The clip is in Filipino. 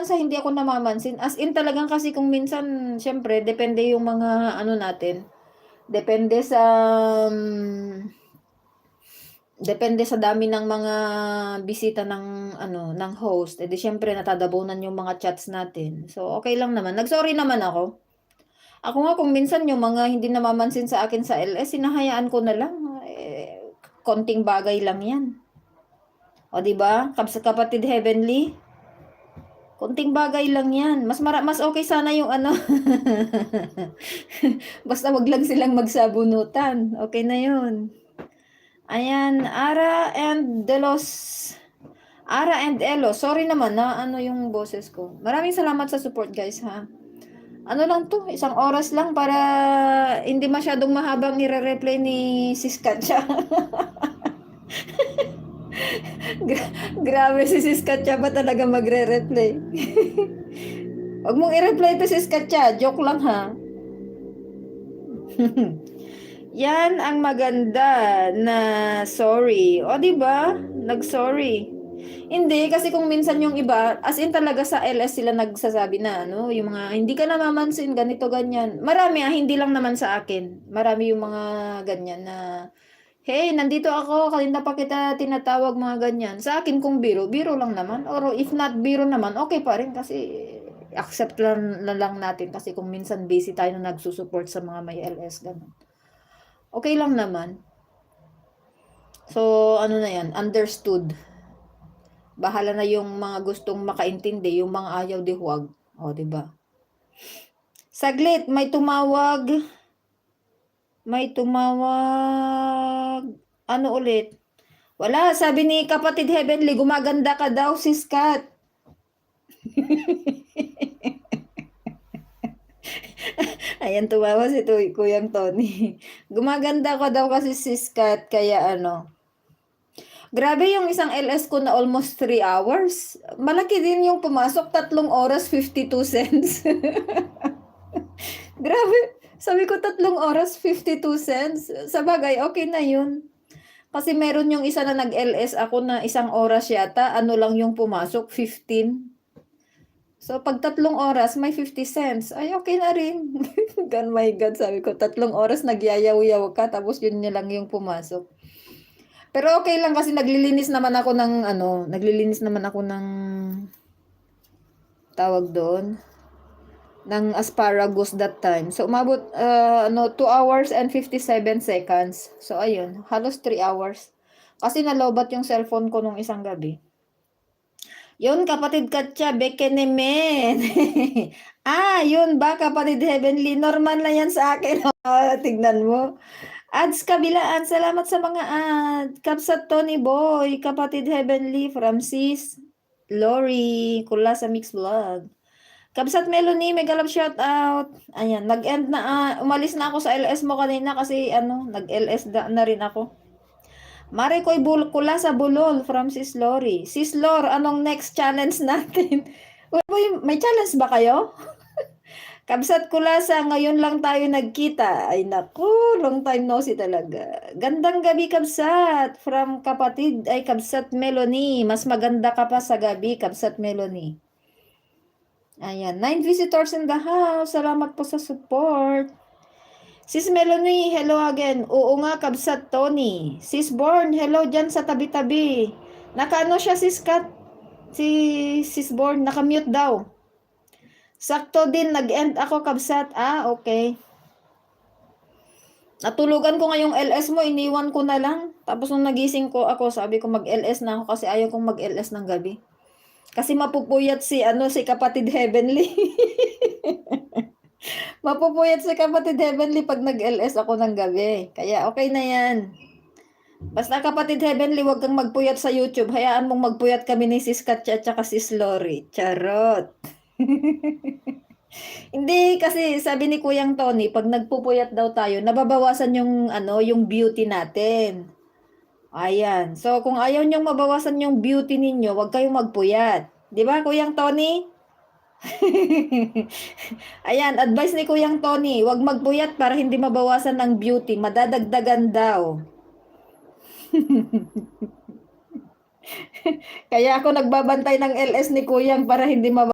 naman sa hindi ako namamansin. As in talagang kasi kung minsan, syempre, depende yung mga ano natin. Depende sa depende sa dami ng mga bisita ng ano, ng host. Eh di syempre natadabunan yung mga chats natin. So, okay lang naman. Nag-sorry naman ako. Ako nga kung minsan yung mga hindi namamansin sa akin sa LS, hinahayaan ko na lang. Konting bagay lang yan. O, di ba? Kapatid Heavenly, konting bagay lang yan. Mas okay sana yung ano. Basta wag lang silang magsabunutan. Okay na yun. Ayan, Ara and Elo. Sorry naman na ano yung boses ko. Maraming salamat sa support guys ha. Ano lang to, 1 oras lang para hindi masyadong mahabang ire-replay ni Sis Katja. Grabe si Sis Katja ba talaga magre-replay? Huwag mong i-reply to Sis Katja, joke lang ha. Yan ang maganda na sorry. O, di ba? Nag-sorry. Hindi, kasi kung minsan yung iba, as in talaga sa LS sila nagsasabi na, ano, yung mga, hindi ka namamansin, ganito, ganyan. Marami hindi lang naman sa akin. Marami yung mga ganyan na, hey, nandito ako, kanina pa kita tinatawag, mga ganyan. Sa akin, kung biro, biro lang naman. Or if not biro naman, okay pa rin kasi accept lang natin kasi kung minsan busy tayo na nagsusupport sa mga may LS, ganun. Okay lang naman. So, ano na yan, understood. Bahala na yung mga gustong makaintindi, yung mga ayaw di huwag. O, di ba? Saglit, may tumawag. May tumawag. Ano ulit? Wala, sabi ni Kapatid Heavenly, gumaganda ka daw, sis Kat. Ayan, tumawa si Kuyang Tony. Gumaganda ka daw kasi sis Kat, kaya ano. Grabe yung isang LS ko na almost 3 hours. Malaki din yung pumasok, 3 oras, 52 cents. Grabe. Sabi ko 3 oras, 52 cents. Sa bagay, okay na yun. Kasi meron yung isa na nag-LS ako na 1 oras yata, ano lang yung pumasok, 15. So, pag 3 oras, may 50 cents. Ay, okay na rin. God, my God, sabi ko, 3 oras nagyayaw-yaw ka, tapos yun niya lang yung pumasok. Pero okay lang kasi naglilinis naman ako ng tawag doon, ng asparagus that time. So umabot 2 hours and 57 seconds. So ayun, halos 3 hours. Kasi nalobat yung cellphone ko nung isang gabi. Yun, Kapatid Katya, bekenemen. Yun ba, Kapatid Heavenly? Normal na yan sa akin. Tignan mo. Ads kabilaan, salamat sa mga ads. Kapsat Tony Boy, Kapatid Heavenly, Francis, Lori, Kula sa Mix Vlog. Kapsat Melanie, mega love shout out. Ayan, nag-end na, umalis na ako sa LS mo kanina kasi nag-LS na rin ako. Mare ko'y Kula sa Bulol, from Sis Lori. Sis Lor, anong next challenge natin? Uy, may challenge ba kayo? Kabsat Kulasa, ngayon lang tayo nagkita. Ay naku, long time no see talaga. Gandang gabi, Kabsat. From Kabsat Melanie. Mas maganda ka pa sa gabi, Kabsat Melanie. Ayan, 9 visitors in the house. Salamat po sa support. Sis Melanie, hello again. Oo nga, Kabsat Tony. Sis Born, hello dyan sa tabi-tabi. Nakaano siya, Sis Kat? Si Sis Born, nakamute daw. Sakto din, nag-end ako, Kabsat. Okay. Natulugan ko ngayong LS mo, iniwan ko na lang. Tapos nung nagising ko ako, sabi ko mag-LS na ako kasi ayaw kong mag-LS ng gabi. Kasi mapupuyat si Kapatid Heavenly. Mapupuyat si Kapatid Heavenly pag nag-LS ako ng gabi. Kaya okay na yan. Basta Kapatid Heavenly, wag kang magpuyat sa YouTube. Hayaan mong magpuyat kami ni Sis Katya at saka Sis Lori. Charot. Hindi, kasi sabi ni Kuyang Tony, pag nagpupuyat daw tayo, nababawasan yung beauty natin. Ayan. So, kung ayaw niyong mabawasan yung beauty ninyo, wag kayong magpuyat. Di ba, Kuyang Tony? Ayan, advice ni Kuyang Tony, wag magpuyat para hindi mabawasan ng beauty. Madadagdagan daw. Kaya ako nagbabantay ng LS ni Kuyang para hindi mabawasan.